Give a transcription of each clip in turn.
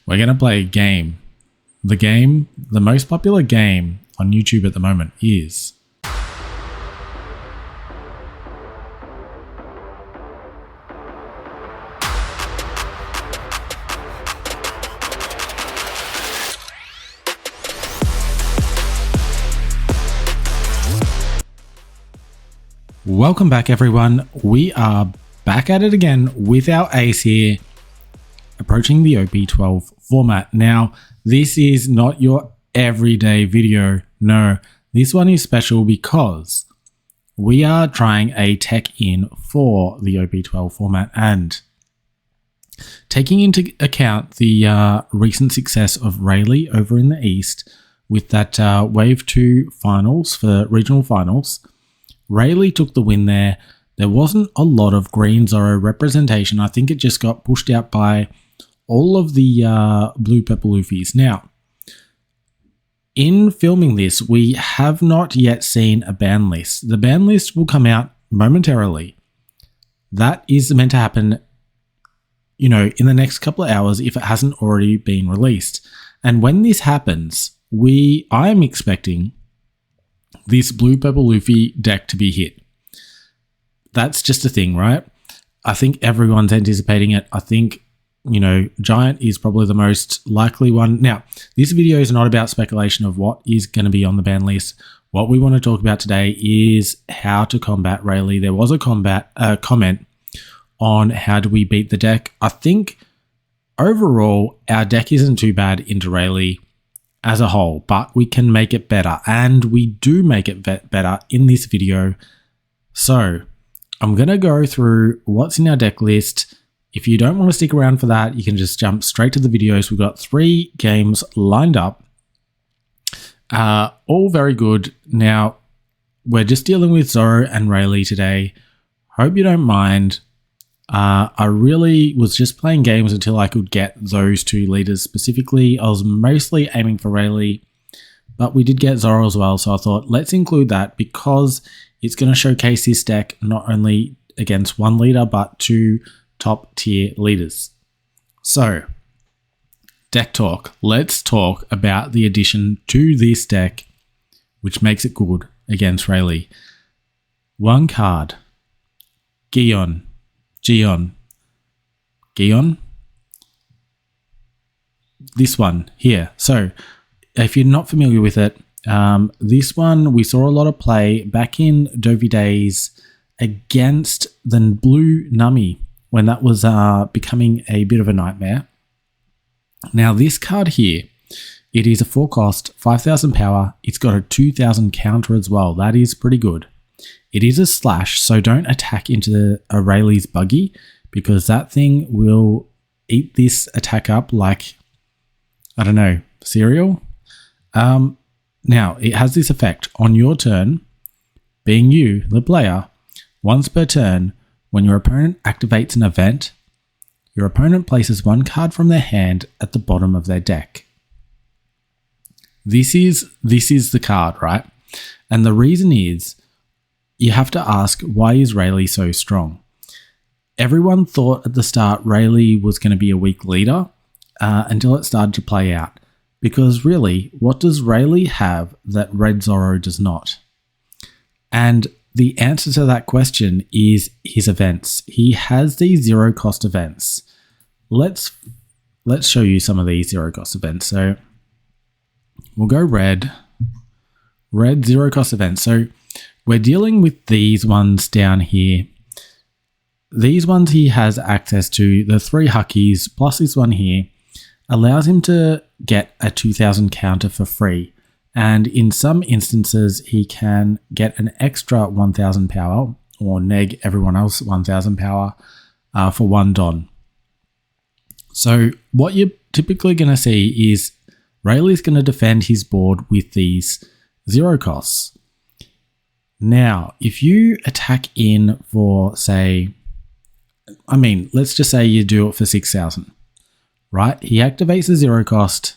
We're going to play a game. The most popular game on YouTube at the moment is... Welcome back, everyone. We are back at it again with our ace here, approaching the OP12 format. Now, this is not your everyday video. No, this one is special because we are trying a tech in for the OP12 format, and taking into account the recent success of Rayleigh over in the East with that Wave 2 finals for regional finals. Rayleigh took the win there. There wasn't a lot of green Zoro representation. I think it just got pushed out by all of the blue purple Luffys. Now, in filming this, we have not yet seen a ban list. The ban list will come out momentarily. That is meant to happen, in the next couple of hours if it hasn't already been released. And when this happens, I am expecting this blue purple Luffy deck to be hit. That's just a thing, right? I think everyone's anticipating it. I think, Giant is probably the most likely one. Now, this video is not about speculation of what is going to be on the ban list. What we want to talk about today is how to combat Rayleigh. There was a comment on how do we beat the deck. I think overall, our deck isn't too bad into Rayleigh as a whole, but we can make it better, and we do make it better in this video. So I'm going to go through what's in our deck list. If you don't want to stick around for that, you can just jump straight to the videos. We've got 3 games lined up, all very good. Now, we're just dealing with Zoro and Rayleigh today. Hope you don't mind. I really was just playing games until I could get those 2 leaders specifically. I was mostly aiming for Rayleigh, but we did get Zoro as well, so I thought let's include that because it's going to showcase this deck not only against 1 leader, but 2 top tier leaders. So, deck talk. Let's talk about the addition to this deck, which makes it good against Rayleigh. 1 card, Gion. This one here. So if you're not familiar with it, this one we saw a lot of play back in Dovi days against the blue Nami when that was becoming a bit of a nightmare. Now this card here, it is a 4 cost, 5,000 power. It's got a 2,000 counter as well. That is pretty good. It is a slash, so don't attack into a Rayleigh's buggy because that thing will eat this attack up like, I don't know, cereal. Now, it has this effect. On your turn, being you, the player, once per turn, when your opponent activates an event, your opponent places 1 card from their hand at the bottom of their deck. This is the card, right? And the reason is, you have to ask, why is Rayleigh so strong? Everyone thought at the start Rayleigh was going to be a weak leader until it started to play out. Because really, what does Rayleigh have that Red Zoro does not? And the answer to that question is his events. He has these 0 cost events. Let's show you some of these 0 cost events. So we'll go red 0 cost events. So we're dealing with these ones down here. These ones he has access to, the 3 Huckies plus this one here, allows him to get a 2,000 counter for free. And in some instances, he can get an extra 1,000 power or neg everyone else 1,000 power for 1 Don. So what you're typically going to see is Rayleigh's going to defend his board with these 0 costs. Now, if you attack in for, let's just say you do it for 6,000, right? He activates the 0 cost.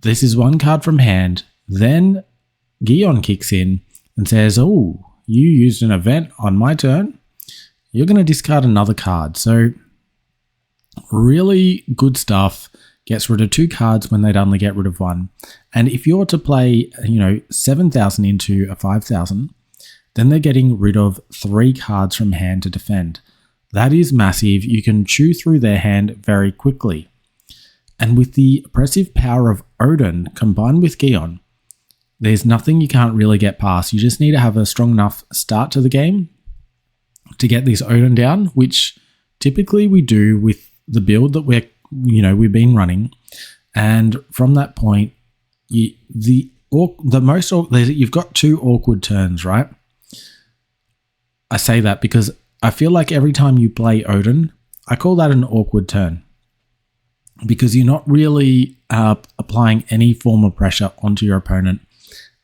This is 1 card from hand. Then Gion kicks in and says, oh, you used an event on my turn. You're going to discard another card. So Really good stuff. Gets rid of 2 cards when they'd only get rid of 1. And if you're to play, 7,000 into a 5,000, then they're getting rid of 3 cards from hand to defend. That is massive. You can chew through their hand very quickly. And with the oppressive power of Odin combined with Gion, there's nothing you can't really get past. You just need to have a strong enough start to the game to get this Odin down, which typically we do with the build that we've been running. And from that point, you've got 2 awkward turns, right? I say that because I feel like every time you play Odin, I call that an awkward turn, because you're not really applying any form of pressure onto your opponent.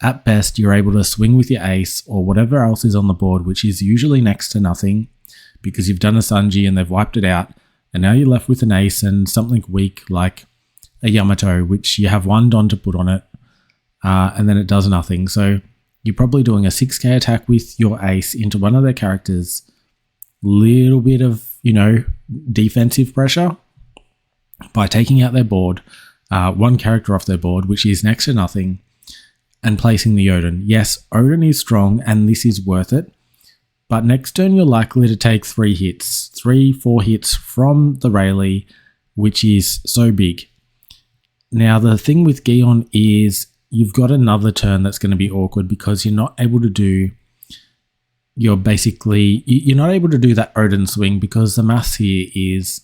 At best, you're able to swing with your ace or whatever else is on the board, which is usually next to nothing because you've done a Sanji and they've wiped it out. And now you're left with an ace and something weak like a Yamato, which you have 1 Don to put on it, and then it does nothing. So you're probably doing a 6k attack with your ace into one of their characters. Little bit of, defensive pressure by taking out their board, 1 character off their board, which is next to nothing, and placing the Odin. Yes, Odin is strong and this is worth it. But next turn, you're likely to take 3 hits, 4 hits from the Rayleigh, which is so big. Now, the thing with Gion is you've got another turn that's going to be awkward because you're not able to do you're not able to do that Odin swing, because the maths here is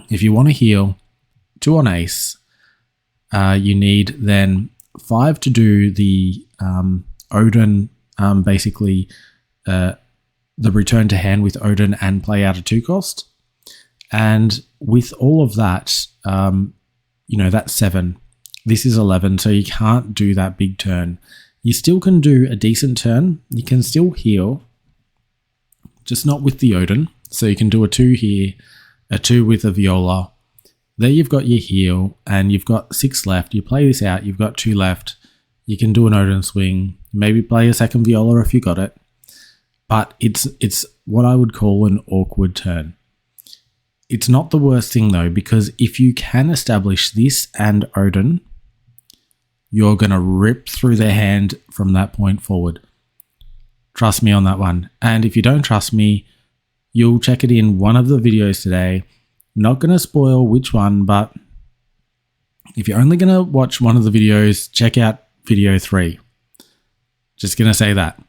if you want to heal 2 on ace, you need then 5 to do the Odin, the return to hand with Odin and play out a 2 cost. And with all of that, that's 7. This is 11, so you can't do that big turn. You still can do a decent turn. You can still heal, just not with the Odin. So you can do a 2 here, a 2 with a Viola. There you've got your heal, and you've got 6 left. You play this out, you've got 2 left. You can do an Odin swing, maybe play a second Viola if you got it. But it's what I would call an awkward turn. It's not the worst thing though, because if you can establish this and Odin, you're going to rip through their hand from that point forward. Trust me on that one. And if you don't trust me, you'll check it in one of the videos today. Not going to spoil which one, but if you're only going to watch one of the videos, check out video 3. Just going to say that.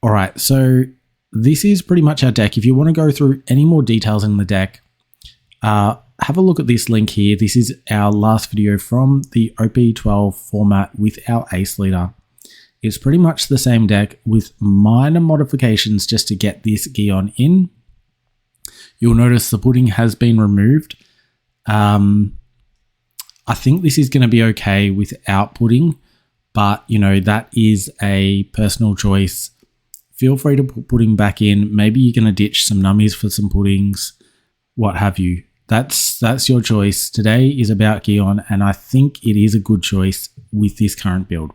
All right, so this is pretty much our deck. If you want to go through any more details in the deck, have a look at this link here. This is our last video from the OP12 format with our ace leader. It's pretty much the same deck with minor modifications just to get this Gion in. You'll notice the pudding has been removed. I think this is going to be okay without pudding, but that is a personal choice. Feel free to put pudding back in. Maybe you're going to ditch some nummies for some puddings, what have you. That's your choice. Today is about Gion, and I think it is a good choice with this current build.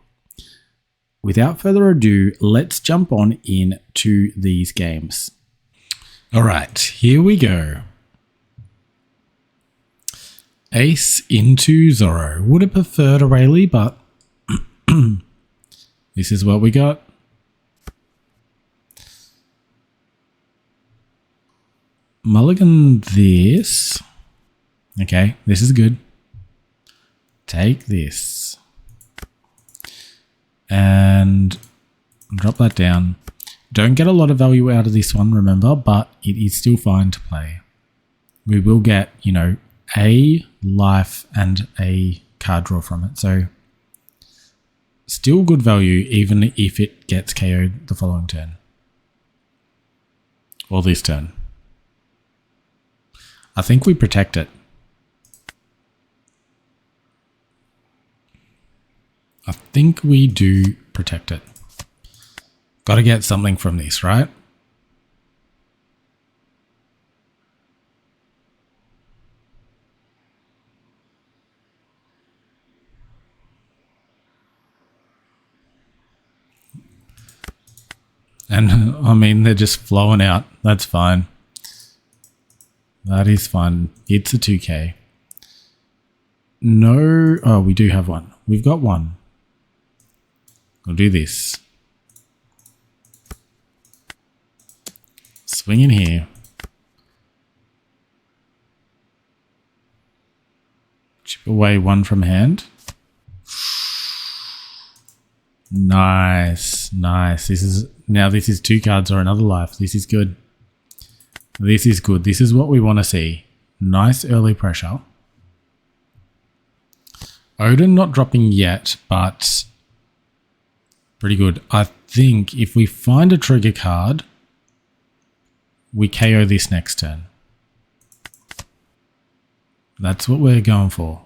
Without further ado, let's jump on into these games. All right, here we go. Ace into Zoro. Would have preferred a Rayleigh, but this is what we got. Mulligan this. Okay, this is good. Take this. And drop that down. Don't get a lot of value out of this one, remember, but it is still fine to play. We will get, a life and a card draw from it. So still good value even if it gets KO'd the following turn. Or this turn. I think we protect it. I think we do protect it. Got to get something from this, right? And I mean, they're just flowing out. That's fine. That is fun. It's a 2k. No. Oh, we do have one. We've got one. We'll do this. Swing in here. Chip away one from hand. Nice. Nice. This is 2 cards or another life. This is good. This is good. This is what we want to see. Nice early pressure. Odin not dropping yet, but pretty good. I think if we find a trigger card, we KO this next turn. That's what we're going for.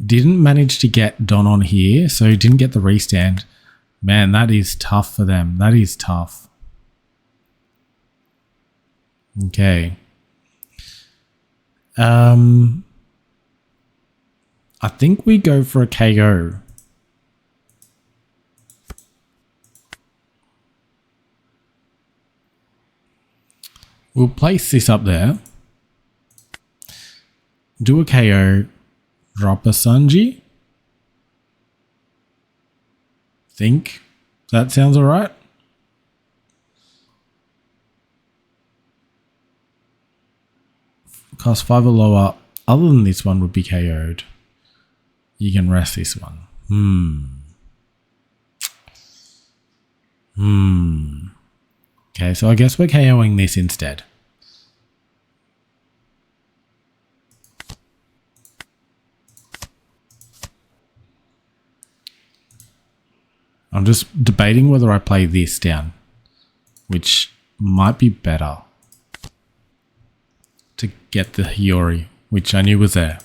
Didn't manage to get Don on here, so didn't get the restand. Man, that is tough for them. That is tough. Okay. I think we go for a KO. We'll place this up there. Do a KO. Drop a Sanji. Think that sounds alright. Cost 5 or lower. Other than this one would be KO'd. You can rest this one. Okay, so I guess we're KOing this instead. I'm just debating whether I play this down, which might be better to get the Hiyori, which I knew was there.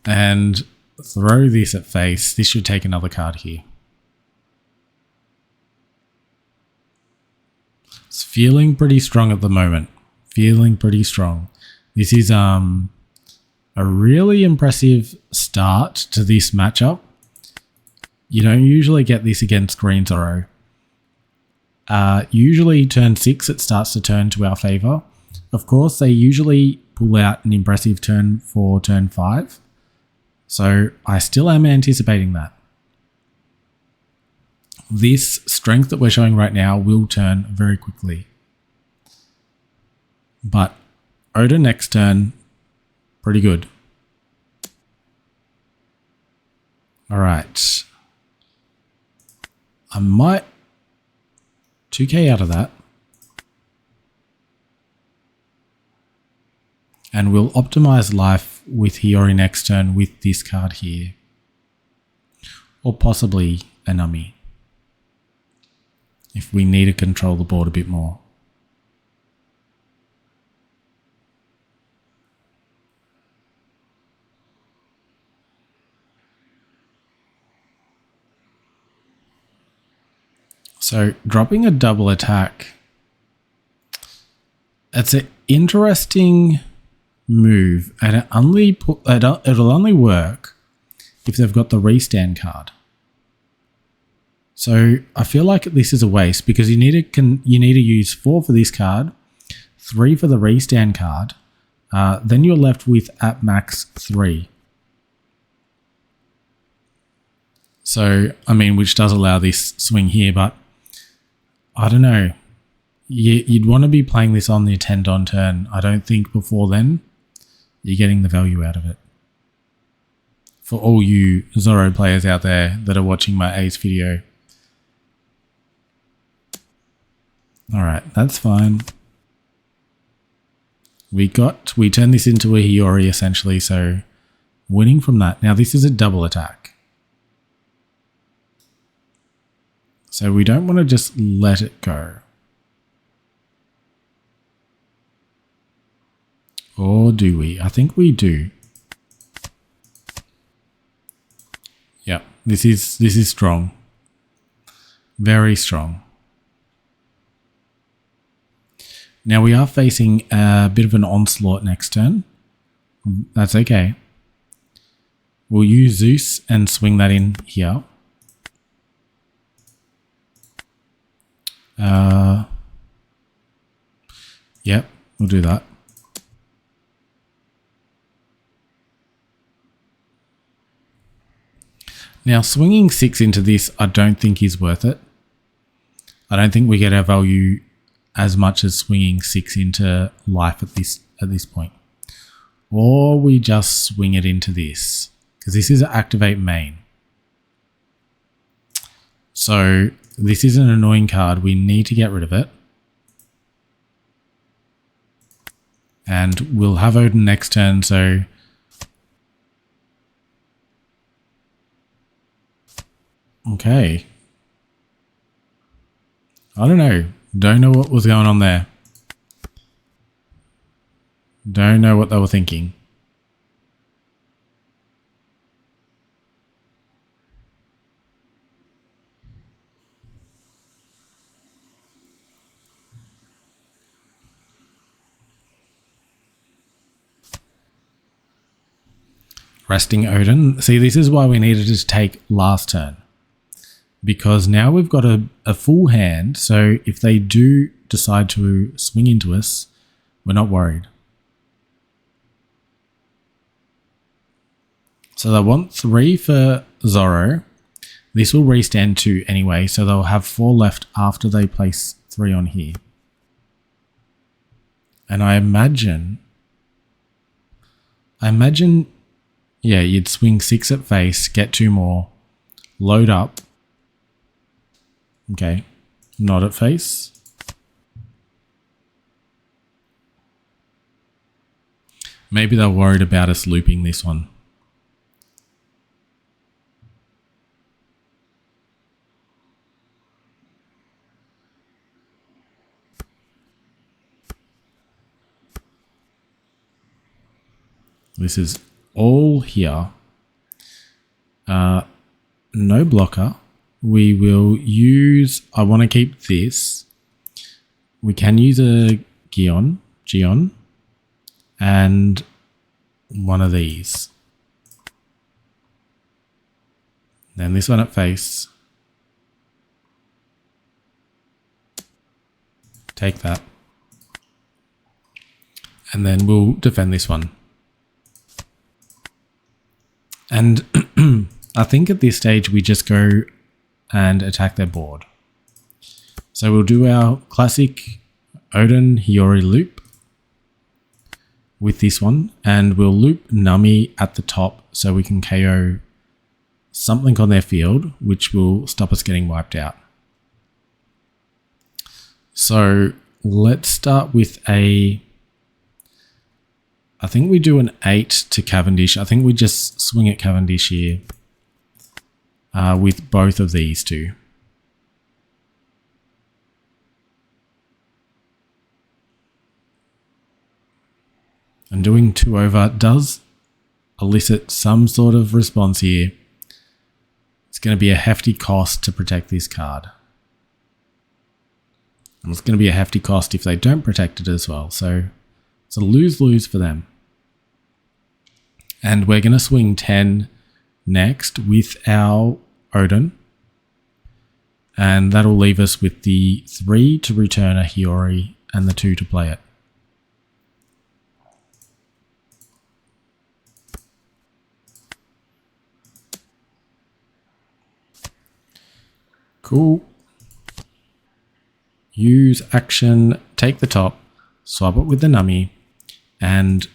And throw this at face. This should take another card here. It's feeling pretty strong at the moment. Feeling pretty strong. This is a really impressive start to this matchup. You don't usually get this against green Zoro. Usually turn 6 it starts to turn to our favor. Of course, they usually pull out an impressive turn for turn 5. So I still am anticipating that. This strength that we're showing right now will turn very quickly. But Oda next turn, pretty good. Alright. I might 2k out of that. And we'll optimize life with Hiyori next turn with this card here. Or possibly a Nami. If we need to control the board a bit more. So dropping a double attack, it's an interesting move, and it'll only work if they've got the restand card. So I feel like this is a waste because you need to use 4 for this card, 3 for the restand card, then you're left with at max 3. So I mean, which does allow this swing here, but I don't know. You'd want to be playing this on the attend on turn. I don't think before then you're getting the value out of it. For all you Zoro players out there that are watching my Ace video. Alright, that's fine. We turned this into a Hiyori essentially, so winning from that. Now this is a double attack. So we don't want to just let it go. Or do we? I think we do. Yeah, this is strong. Very strong. Now we are facing a bit of an onslaught next turn. That's okay. We'll use Zeus and swing that in here. we'll do that. Now, swinging 6 into this, I don't think is worth it. I don't think we get our value as much as swinging 6 into life at this point. Or we just swing it into this, because this is an activate main. So this is an annoying card. We need to get rid of it. And we'll have Odin next turn, so okay. I don't know. Don't know what was going on there. Don't know what they were thinking. Resting Odin. See, this is why we needed to take last turn. Because now we've got a full hand, so if they do decide to swing into us, we're not worried. So they want 3 for Zoro. This will restand 2 anyway, so they'll have 4 left after they place 3 on here. And I imagine, yeah, you'd swing 6 at face, get 2 more, load up. Okay, not at face. Maybe they're worried about us looping this one. This is all here. No blocker. We will use, I want to keep this. We can use a Gion, and one of these. Then this one at face. Take that. And then we'll defend this one. And I think at this stage we just go and attack their board. So we'll do our classic Odin Hiyori loop with this one, and we'll loop Nami at the top so we can KO something on their field, which will stop us getting wiped out. So let's start with I think we do an 8 to Cavendish. I think we just swing at Cavendish here with both of these two. And doing 2 over does elicit some sort of response here. It's going to be a hefty cost to protect this card. And it's going to be a hefty cost if they don't protect it as well. So it's a lose-lose for them. And we're going to swing 10 next with our Odin. And that'll leave us with the 3 to return a Hiyori and the 2 to play it. Cool. Use action, take the top, swap it with the Nami, and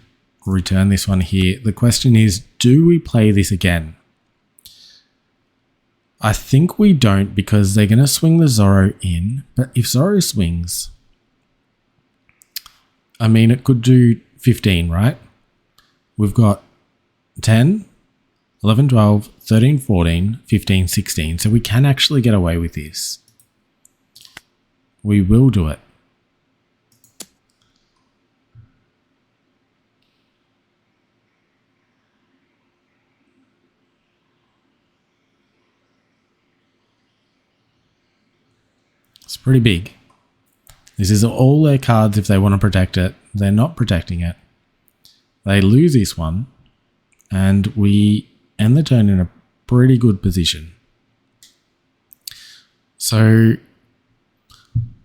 return this one here. The question is, do we play this again? I think we don't, because they're going to swing the Zoro in. But if Zoro swings, I mean, it could do 15, right? We've got 10, 11, 12, 13, 14, 15, 16. So we can actually get away with this. We will do it. It's pretty big. This is all their cards if they want to protect it. They're not protecting it. They lose this one. And we end the turn in a pretty good position. So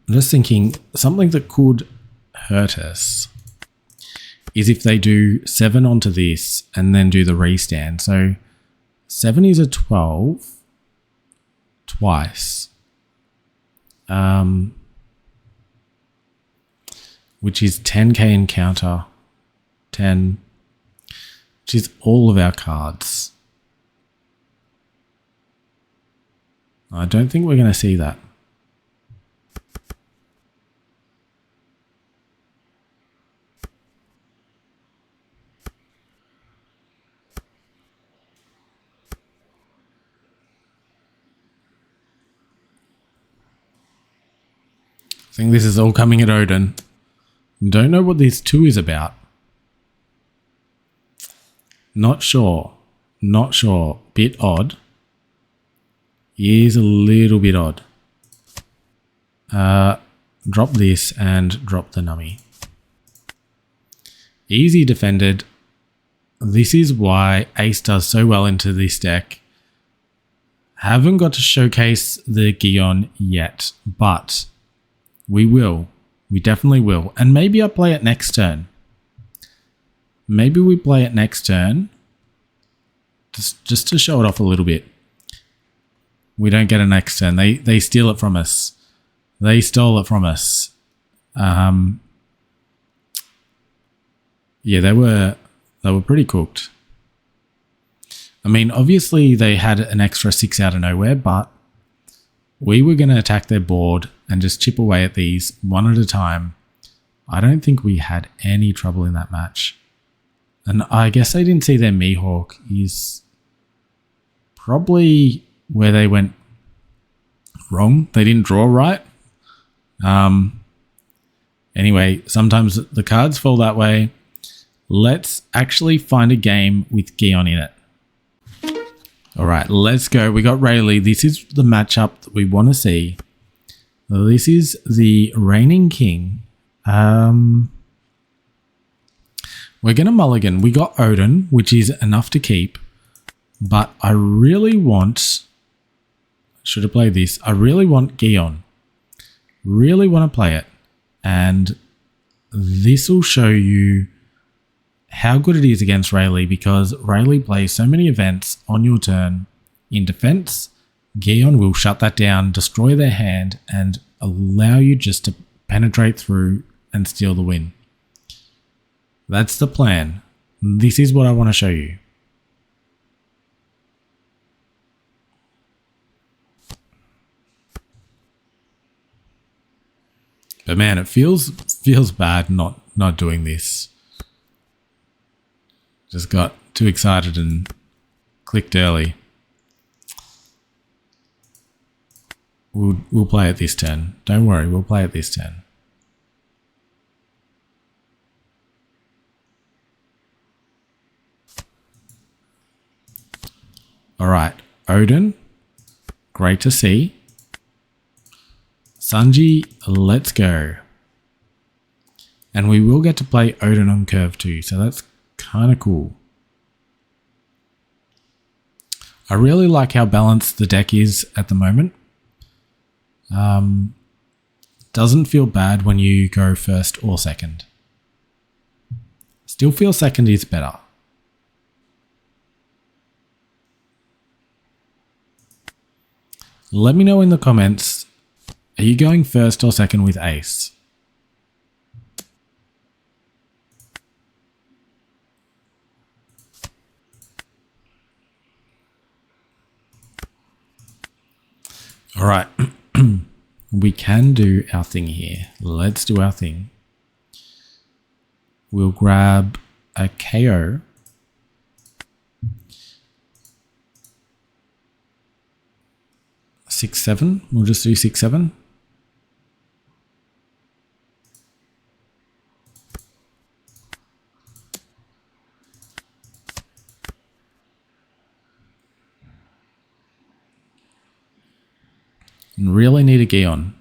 I'm just thinking something that could hurt us is if they do 7 onto this and then do the restand. So 7 is a 12 twice. Which is 10k encounter. 10. Which is all of our cards. I don't think we're going to see that. I think this is all coming at Odin. Don't know what this 2 is about. Not sure. Not sure. Bit odd. Is a little bit odd. Drop this and drop the nummy. Easy defended. This is why Ace does so well into this deck. Haven't got to showcase the Gion yet, but we will. We definitely will. And maybe I play it next turn. Maybe we play it next turn. Just to show it off a little bit. We don't get a next turn. They steal it from us. They stole it from us. Yeah, they were pretty cooked. I mean, obviously they had an extra 6 out of nowhere, but we were going to attack their board and just chip away at these one at a time. I don't think we had any trouble in that match. And I guess they didn't see their Mihawk is probably where they went wrong. They didn't draw right. Anyway, sometimes the cards fall that way. Let's actually find a game with Gion in it. All right, let's go. We got Rayleigh. This is the matchup that we want to see. This is the reigning king. We're going to mulligan. We got Odin, which is enough to keep. But I really want... Should have played this. I really want Gion. Really want to play it. And this will show you how good it is against Rayleigh, because Rayleigh plays so many events on your turn. In defense, Gion will shut that down, destroy their hand, and allow you just to penetrate through and steal the win. That's the plan. This is what I want to show you. But man, it feels bad not doing this. Just got too excited and clicked early. We'll play it this turn. Don't worry, we'll play it this turn. All right, Odin, great to see. Sanji, let's go. And we will get to play Odin on curve too, so that's kind of cool. I really like how balanced the deck is at the moment. Doesn't feel bad when you go first or second. Still feel second is better. Let me know in the comments, are you going first or second with Ace? All right, we can do our thing here. Let's do our thing. We'll grab a KO. Six, 7. We'll just do 6, 7. And really need a Gion.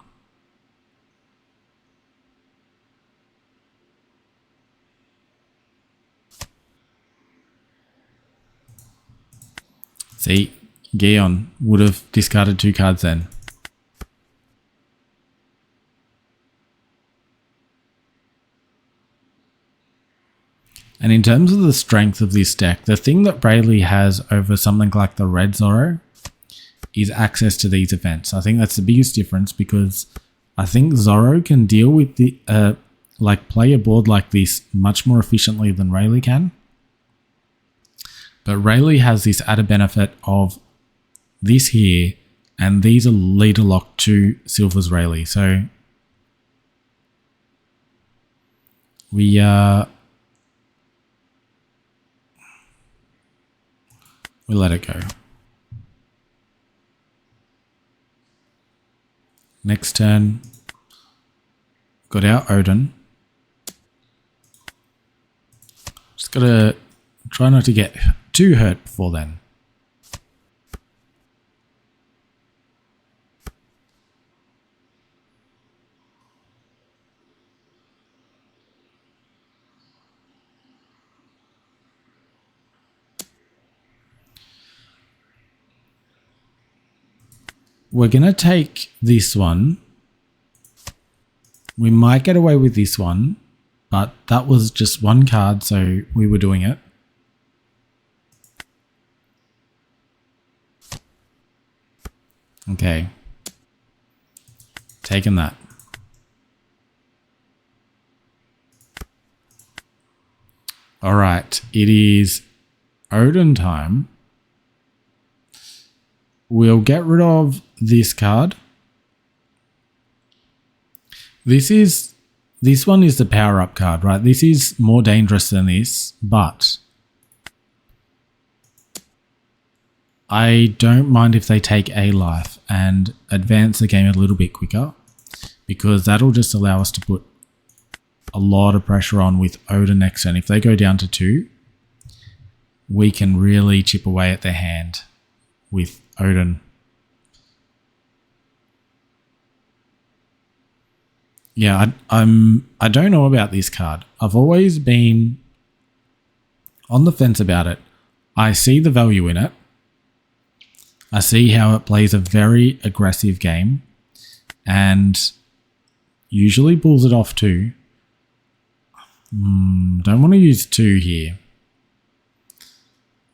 See, Gion would have discarded 2 cards then. . And in terms of the strength of this deck, the thing that Rayleigh has over something like the red Zoro is access to these events. I think that's the biggest difference, because I think Zoro can deal with the play a board like this much more efficiently than Rayleigh can. But Rayleigh has this added benefit of this here, and these are leader locked to Silver's Rayleigh. So we let it go. Next turn, got our Odin. Just gotta try not to get too hurt before then. We're going to take this one. We might get away with this one, but that was just one card, so we were doing it. Okay. Taking that. All right. It is Odin time. We'll get rid of this card. This one is the power up card, right? This is more dangerous than this, but I don't mind if they take a life and advance the game a little bit quicker, because that'll just allow us to put a lot of pressure on with Odin next turn. If they go down to 2, we can really chip away at their hand with Odin. Yeah, I don't know about this card. I've always been on the fence about it. I see the value in it. I see how it plays a very aggressive game and usually pulls it off too. Don't want to use 2 here.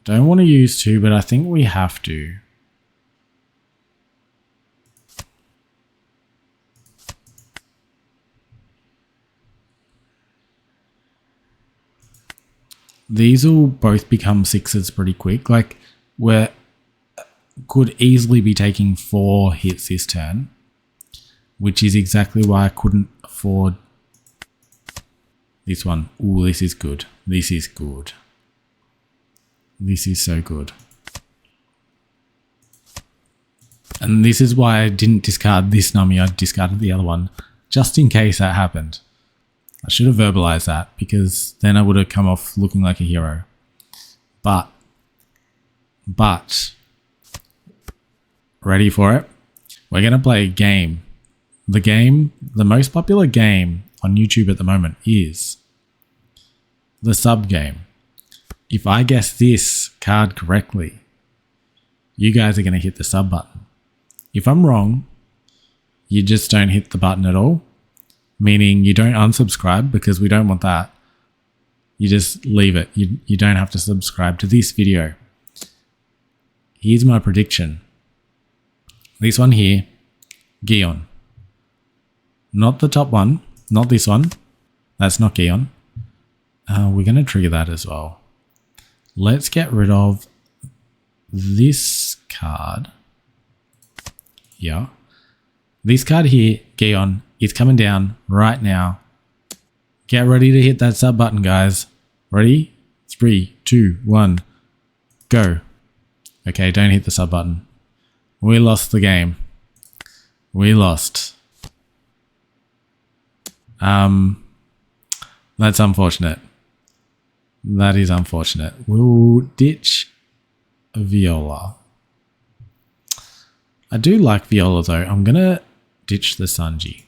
Don't want to use 2, but I think we have to. These will both become 6s pretty quick. Like, we could easily be taking 4 hits this turn, which is exactly why I couldn't afford this one. Ooh, this is good. This is good. This is so good. And this is why I didn't discard this nummy. I discarded the other one, just in case that happened. I should have verbalized that, because then I would have come off looking like a hero. But, ready for it? We're going to play a game. The most popular game on YouTube at the moment is the sub game. If I guess this card correctly, you guys are going to hit the sub button. If I'm wrong, you just don't hit the button at all. Meaning you don't unsubscribe, because we don't want that. You just leave it. You don't have to subscribe to this video. Here's my prediction. This one here, Gion. Not the top one. Not this one. That's not Gion. We're going to trigger that as well. Let's get rid of this card. Yeah. This card here, Gion, is coming down right now. Get ready to hit that sub button, guys. Ready? 3, 2, 1, go. Okay, don't hit the sub button. We lost the game. We lost. That's unfortunate. That is unfortunate. We'll ditch Viola. I do like Viola though. I'm gonna ditch the Sanji.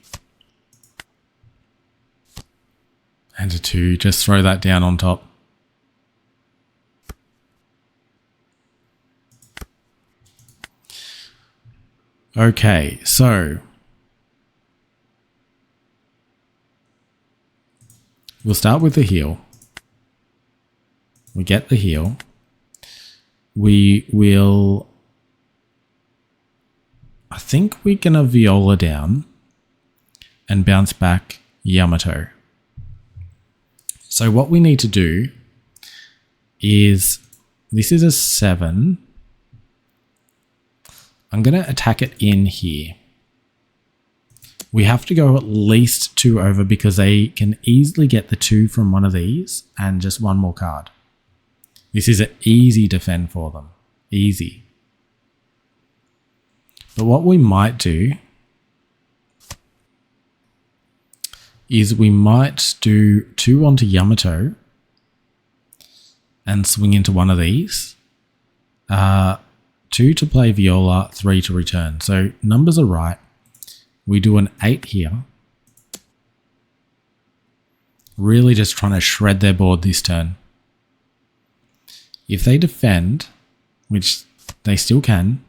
And a 2, just throw that down on top. Okay, so we'll start with the heal. We get the heal. We will... I think we're going to Viola down and bounce back Yamato. So what we need to do is... This is a 7. I'm going to attack it in here. We have to go at least 2 over because they can easily get the 2 from one of these and just one more card. This is an easy defend for them. Easy. But what we might do is we might do 2 onto Yamato and swing into one of these. 2 to play Viola, 3 to return. So numbers are right. We do an 8 here. Really just trying to shred their board this turn. If they defend, which they still can,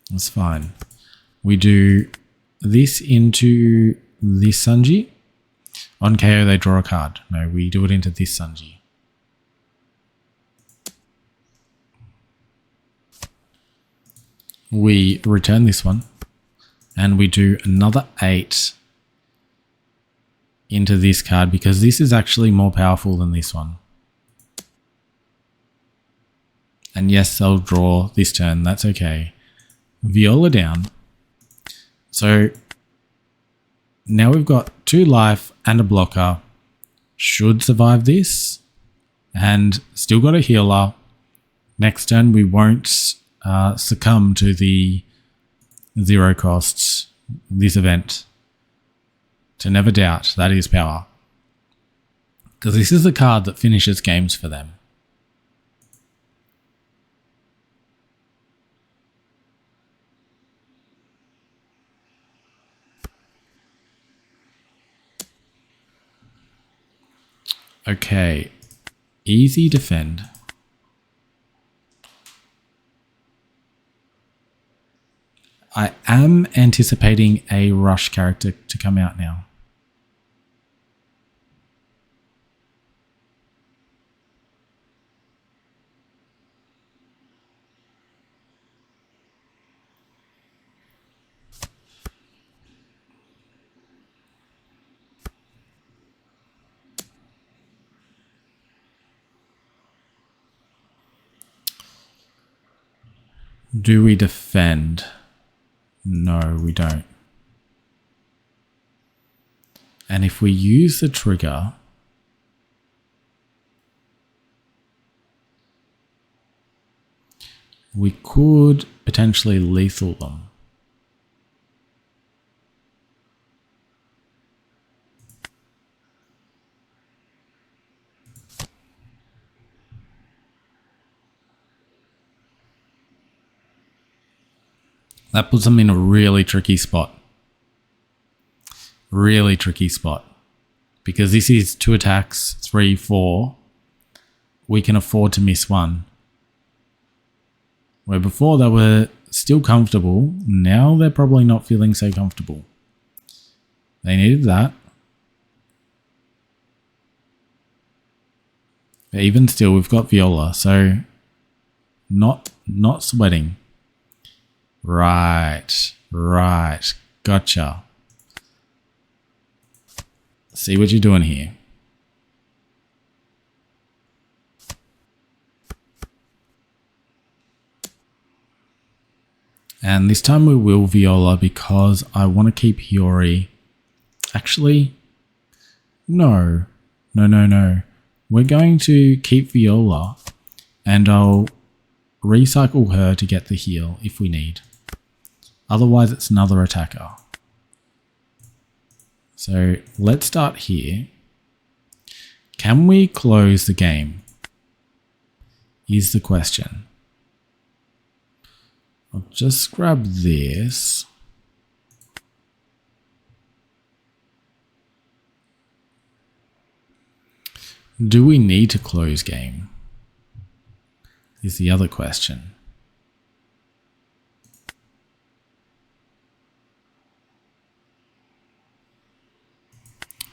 that's fine. We do this into this Sanji. On KO, they draw a card. No, we do it into this Sanji. We return this one. And we do another 8 into this card because this is actually more powerful than this one. And yes, they'll draw this turn. That's okay. Viola down. So now we've got 2 life and a blocker. Should survive this. And still got a healer. Next turn we won't succumb to the 0 costs this event. To never doubt, that is power. Because this is the card that finishes games for them. Okay, easy defend. I am anticipating a rush character to come out now. Do we defend? No, we don't. And if we use the trigger, we could potentially lethal them. That puts them in a really tricky spot. Really tricky spot. Because this is 2 attacks, 3, 4. We can afford to miss one. Where before they were still comfortable, now they're probably not feeling so comfortable. They needed that. But even still, we've got Viola, so not sweating. Right, gotcha. See what you're doing here. And this time we will Viola because I want to keep Hiyori. Actually, no. We're going to keep Viola and I'll recycle her to get the heal if we need. Otherwise, it's another attacker. So let's start here. Can we close the game? Is the question. I'll just grab this. Do we need to close game? Is the other question.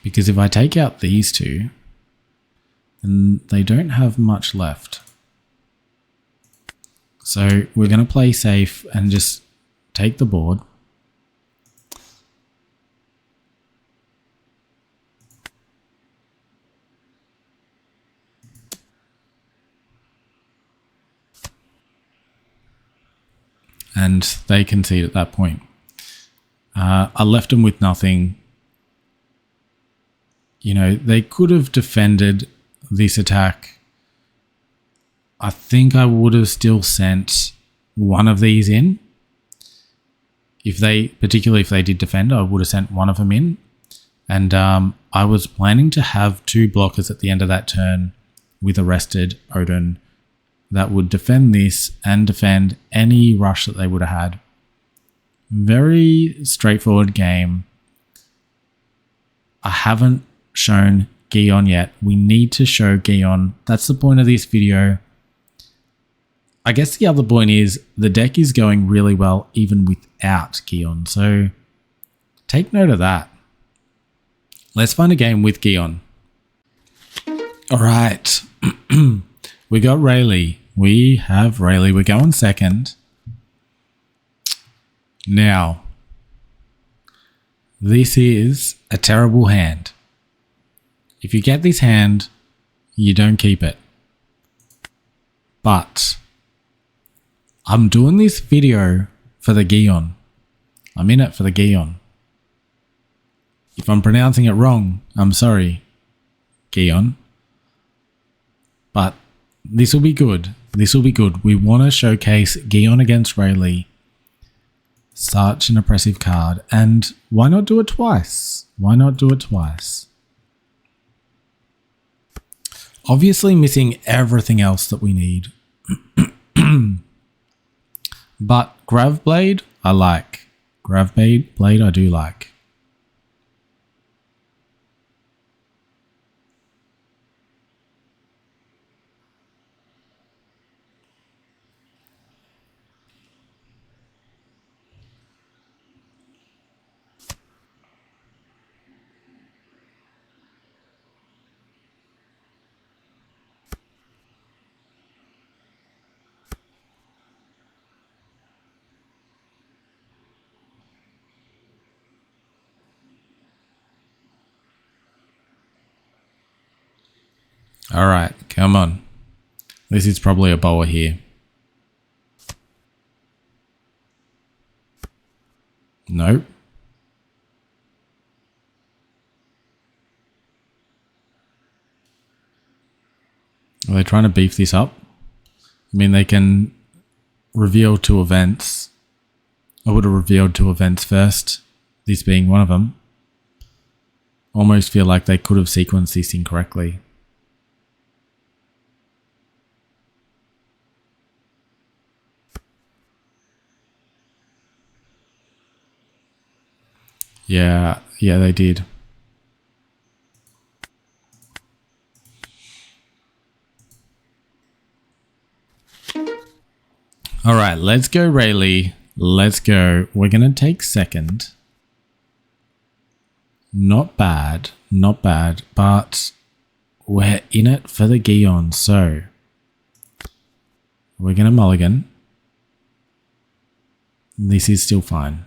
Because if I take out these two, then they don't have much left. So we're going to play safe and just take the board. And they concede at that point. I left them with nothing. You know, they could have defended this attack. I think I would have still sent one of these in. Particularly if they did defend, I would have sent one of them in. And I was planning to have two blockers at the end of that turn with arrested Odin that would defend this and defend any rush that they would have had. Very straightforward game. I haven't shown Gion yet. We need to show Gion. That's the point of this video. I guess the other point is the deck is going really well even without Gion. So take note of that. Let's find a game with Gion. All right. We got Rayleigh. We have Rayleigh. We're going second. Now, this is a terrible hand. If you get this hand, you don't keep it. But I'm doing this video for the Gion. I'm in it for the Gion. If I'm pronouncing it wrong, I'm sorry, Gion. But this will be good. This will be good. We want to showcase Gion against Rayleigh. Such an impressive card. And why not do it twice? Why not do it twice? Obviously missing everything else that we need. But Grav Blade, I like. Grav Blade, I do like. All right, come on. This is probably a boa here. Nope. Are they trying to beef this up? I mean, they can reveal two events. I would have revealed two events first, this being one of them. Almost feel like they could have sequenced this incorrectly. Yeah, they did. All right, let's go, Rayleigh. Let's go. We're going to take second. Not bad, but we're in it for the Gion, so we're going to mulligan. This is still fine.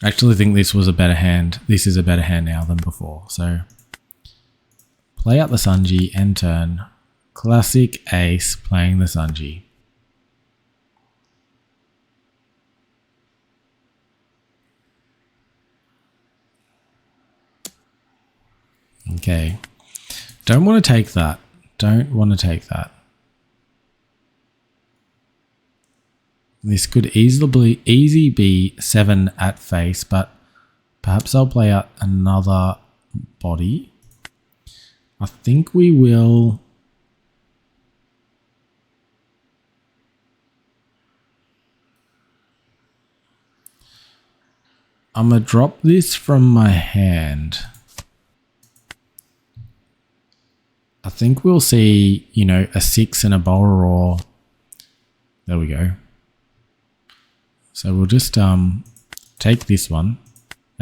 I actually think this was a better hand. This is a better hand now than before. So play out the Sunji, end turn. Classic ace playing the Sunji. Okay. Don't want to take that. This could easily be 7 at face, but perhaps I'll play out another body. I think we will. I'm going to drop this from my hand. I think we'll see, you know, a 6 and a boa, or there we go. So we'll just take this one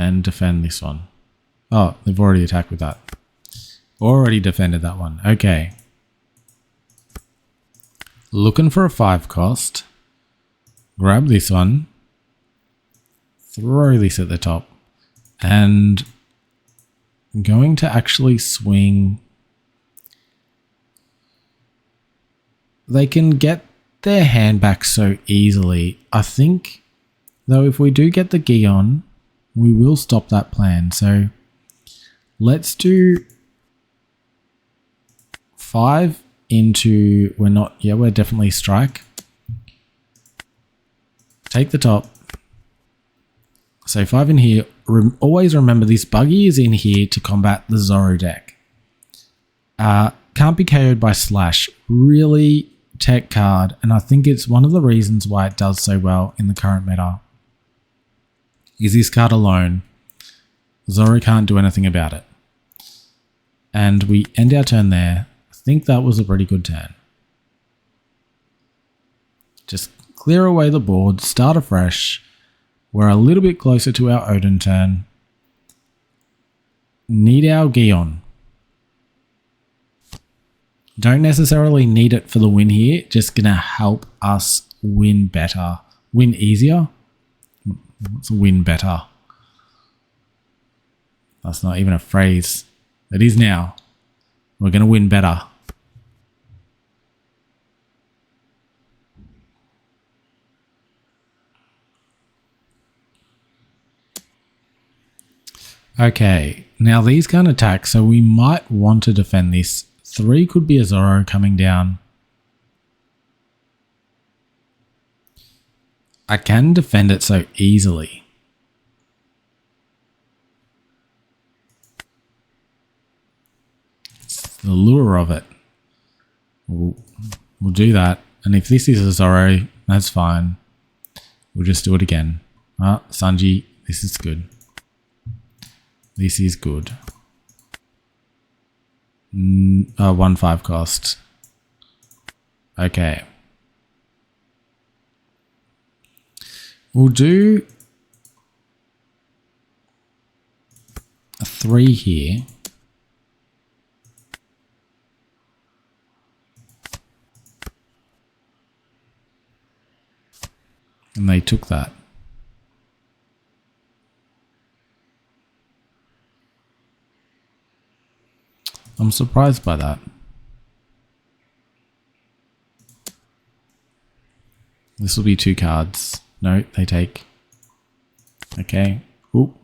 and defend this one. Oh, they've already attacked with that. Already defended that one. Okay. Looking for a 5 cost. Grab this one. Throw this at the top. And I'm going to actually swing. They can get their hand back so easily. I think, though, if we do get the Gion, we will stop that plan. So let's do 5 into, we're definitely strike. Take the top. So 5 in here. Always remember this buggy is in here to combat the Zoro deck. Can't be KO'd by Slash. Really tech card, and I think it's one of the reasons why it does so well in the current meta. Is this card alone. Zoro can't do anything about it. And we end our turn there. I think that was a pretty good turn. Just clear away the board, start afresh. We're a little bit closer to our Odin turn. Need our Gion. Don't necessarily need it for the win here. Just gonna help us win better. Win easier? What's win better? That's not even a phrase. It is now. We're gonna win better. Okay, now these can't attack, so we might want to defend this. 3 could be a Zoro coming down. I can defend it so easily. It's the lure of it. We'll do that. And if this is a Zoro, that's fine. We'll just do it again. Sanji, this is good. This is good. 1/5 cost. Okay. We'll do a 3 here. And they took that. I'm surprised by that. This will be 2 cards. No, they take. Okay. Ooh.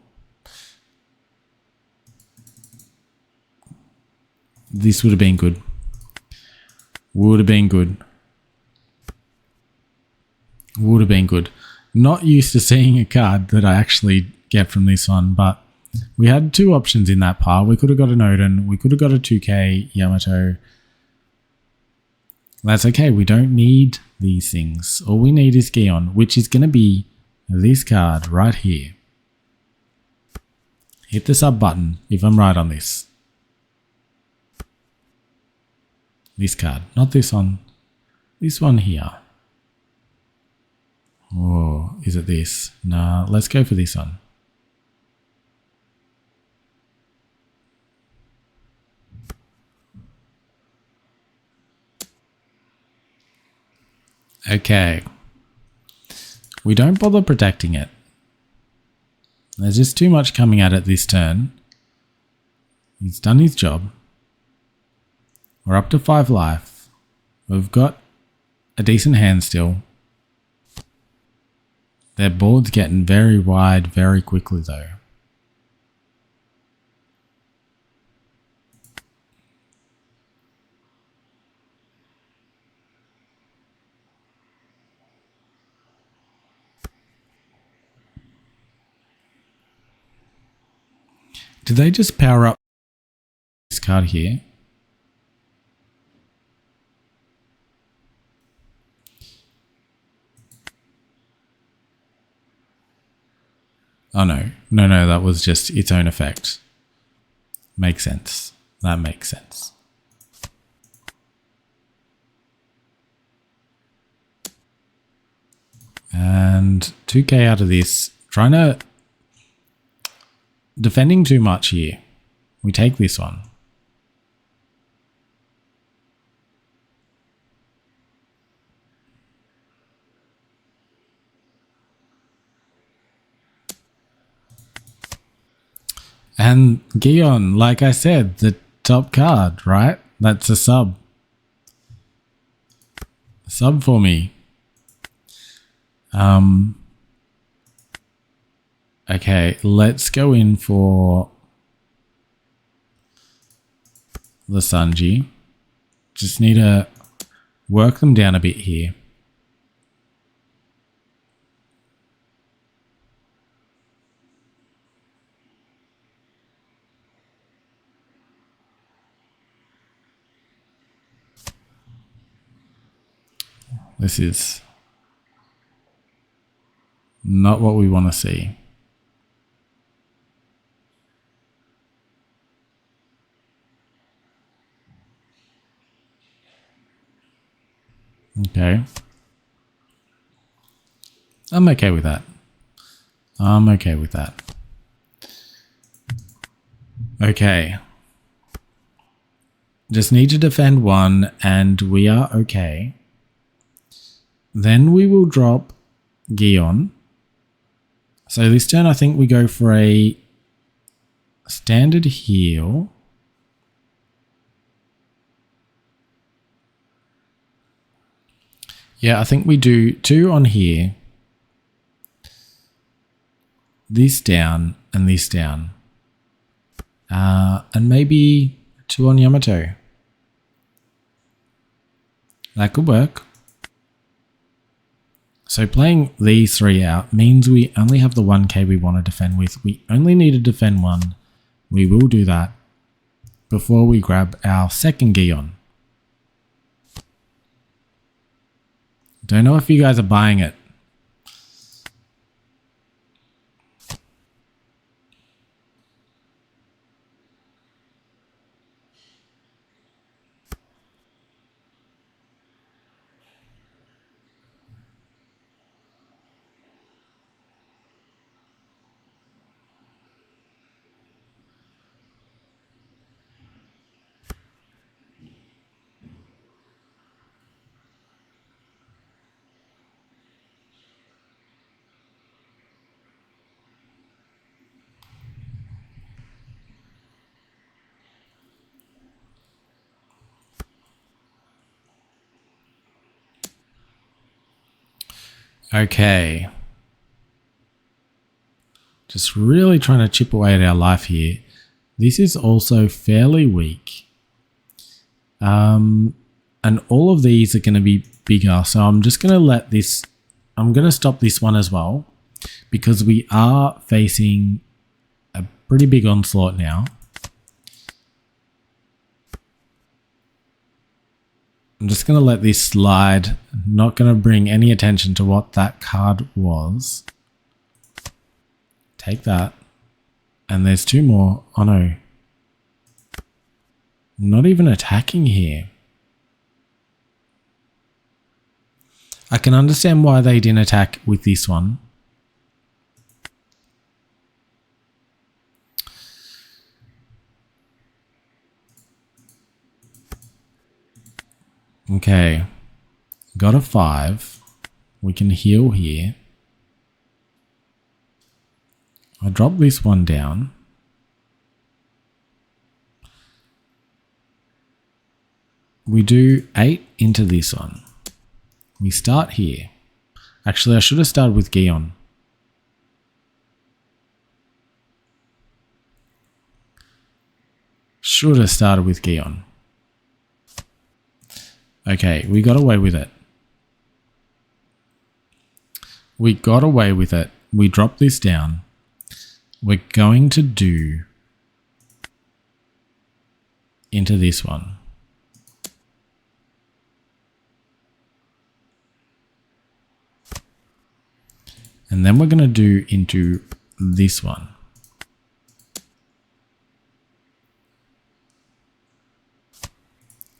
This would have been good. Would have been good. Would have been good. Not used to seeing a card that I actually get from this one, but we had 2 options in that pile. We could have got an Odin. We could have got a 2K Yamato. That's okay. We don't need these things. All we need is Gion, which is going to be this card right here. Hit the sub button if I'm right on this. This card, not this one. This one here. Oh, is it this? Nah, let's go for this one. Okay. We don't bother protecting it. There's just too much coming at it this turn. He's done his job. We're up to 5 life. We've got a decent hand still. Their board's getting very wide very quickly though. Did they just power up this card here? Oh no, that was just its own effect. Makes sense. That makes sense. And 2k out of this. Trying to defending too much here. We take this one. And Gion, like I said, the top card, right? That's a sub. Sub for me. Okay, let's go in for the Sanji. Just need to work them down a bit here. This is not what we want to see. Okay. I'm okay with that. I'm okay with that. Okay. Just need to defend one and we are okay. Then we will drop Gion. So this turn I think we go for a standard heal. Yeah, I think we do 2 on here. This down and this down. And maybe 2 on Yamato. That could work. So playing these 3 out means we only have the 1k we want to defend with. We only need to defend 1. We will do that before we grab our second Gion. Don't know if you guys are buying it. Okay. Just really trying to chip away at our life here. This is also fairly weak. And all of these are going to be bigger. So I'm just going to let this, I'm going to stop this one as well because we are facing a pretty big onslaught now. I'm just going to let this slide. Not going to bring any attention to what that card was. Take that. And there's 2 more. Oh no. Not even attacking here. I can understand why they didn't attack with this one. Okay, got a 5. We can heal here. I drop this one down. We do 8 into this one. We start here. Actually, I should have started with Gion. Should have started with Gion. Okay, we got away with it. We got away with it. We drop this down. We're going to do into this one. And then we're going to do into this one.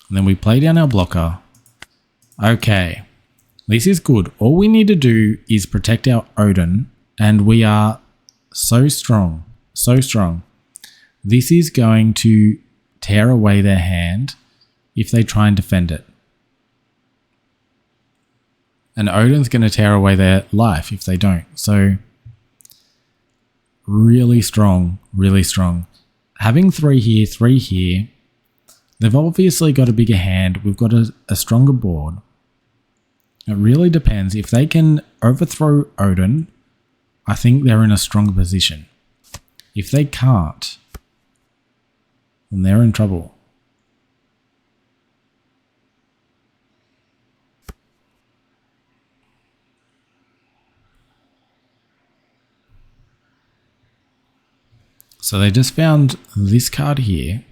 And then we play down our blocker. Okay, this is good. All we need to do is protect our Odin, and we are so strong. So strong. This is going to tear away their hand if they try and defend it. And Odin's going to tear away their life if they don't. So really strong, really strong. Having 3 here, 3 here. They've obviously got a bigger hand. We've got a stronger board. It really depends. If they can overthrow Odin, I think they're in a stronger position. If they can't, then they're in trouble. So they just found this card here.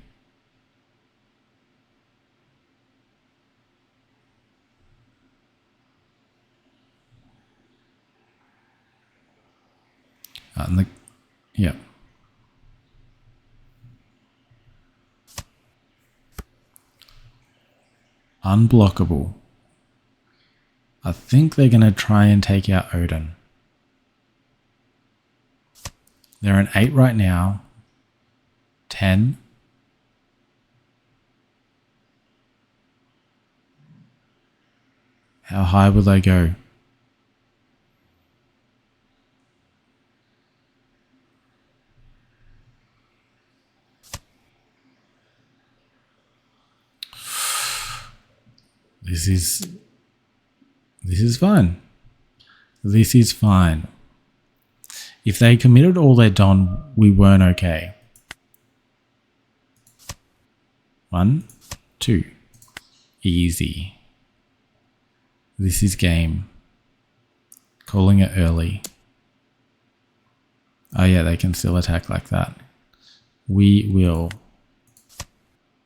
Yeah. Unblockable. I think they're going to try and take out Odin. They're an 8 right now. 10. How high will they go? This is fine. This is fine. If they committed all their Don, we weren't okay. 1, 2. Easy. This is game. Calling it early. Oh yeah, they can still attack like that. We will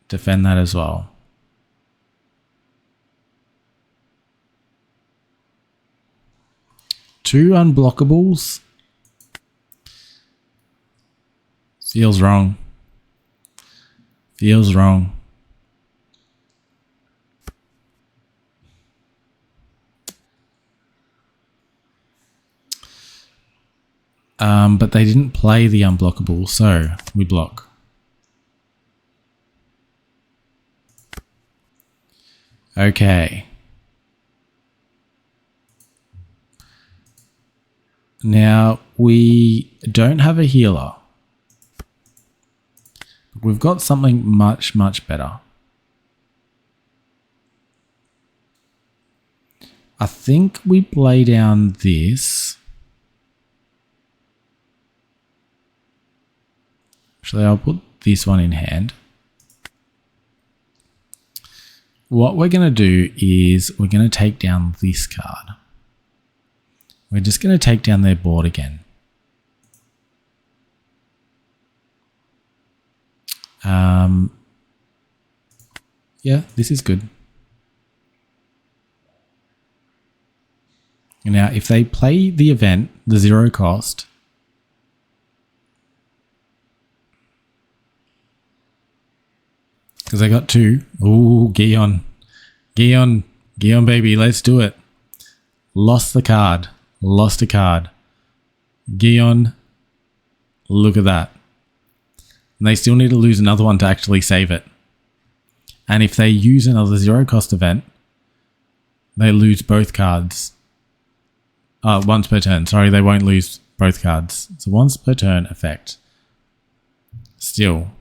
defend that as well. Two unblockables. Feels wrong. Feels wrong. But they didn't play the unblockable, so we block. Okay. Now, we don't have a healer. We've got something much, much better. I think we play down this. Actually, I'll put this one in hand. What we're going to do is we're going to take down this card. We're just going to take down their board again. Yeah, this is good. Now, if they play the event, the 0 cost, because I got 2. Ooh, Gion. Gion, baby, let's do it. Lost the card. Lost a card. Gion, look at that. And they still need to lose another one to actually save it. And if they use another 0 cost event, they lose both cards. Once per turn. Sorry, they won't lose both cards. It's a once per turn effect. Still,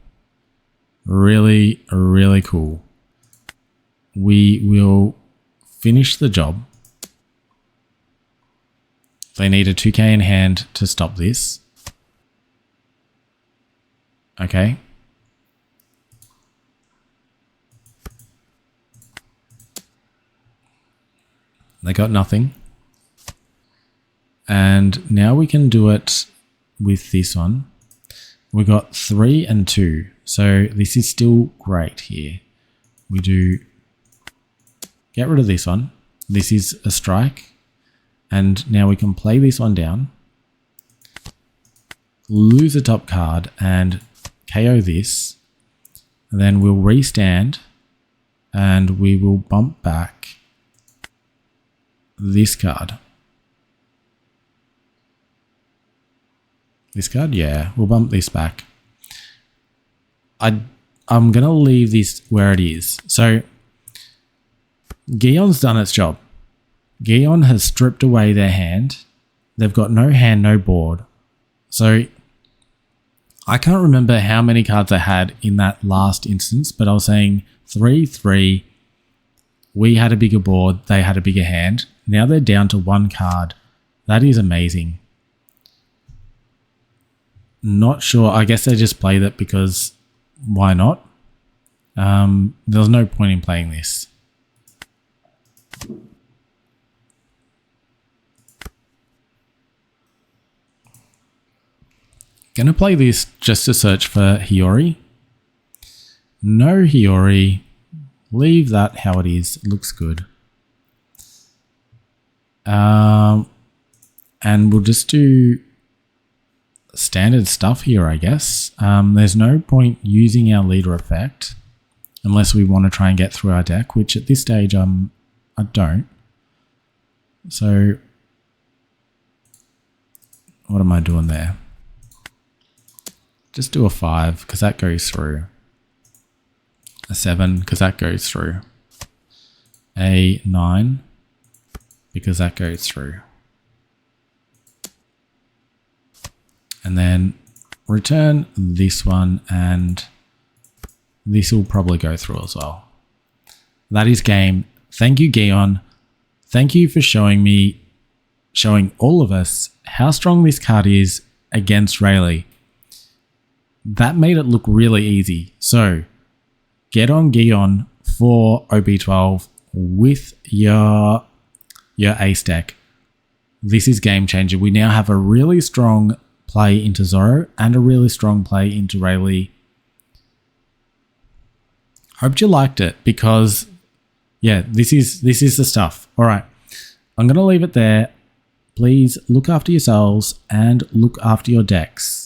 really, really cool. We will finish the job. They need a 2k in hand to stop this. Okay. They got nothing. And now we can do it with this one. We got 3 and 2. So this is still great here. We do get rid of this one. This is a strike. And now we can play this one down. Lose a top card and KO this. And then we'll restand. And we will bump back this card. This card? Yeah, we'll bump this back. I'm going to leave this where it is. So, Gion's done its job. Gion has stripped away their hand. They've got no hand, no board. So, I can't remember how many cards I had in that last instance, but I was saying 3-3. We had a bigger board, they had a bigger hand. Now they're down to one card. That is amazing. Not sure. I guess they just played it because why not? There's no point in playing this. Gonna play this just to search for Hiyori. No Hiyori. Leave that how it is. It looks good. And we'll just do standard stuff here, I guess. There's no point using our leader effect unless we want to try and get through our deck, which at this stage I don't. So what am I doing there? Just do a 5 because that goes through. A 7 because that goes through. A 9 because that goes through. And then return this one and this will probably go through as well. That is game. Thank you, Gion. Thank you for showing all of us how strong this card is against Rayleigh. That made it look really easy. So get on Gion for OP12 with your ace deck. This is game changer. We now have a really strong play into Zoro and a really strong play into Rayleigh. Hope you liked it because yeah, this is the stuff. All right, I'm going to leave it there. Please look after yourselves and look after your decks.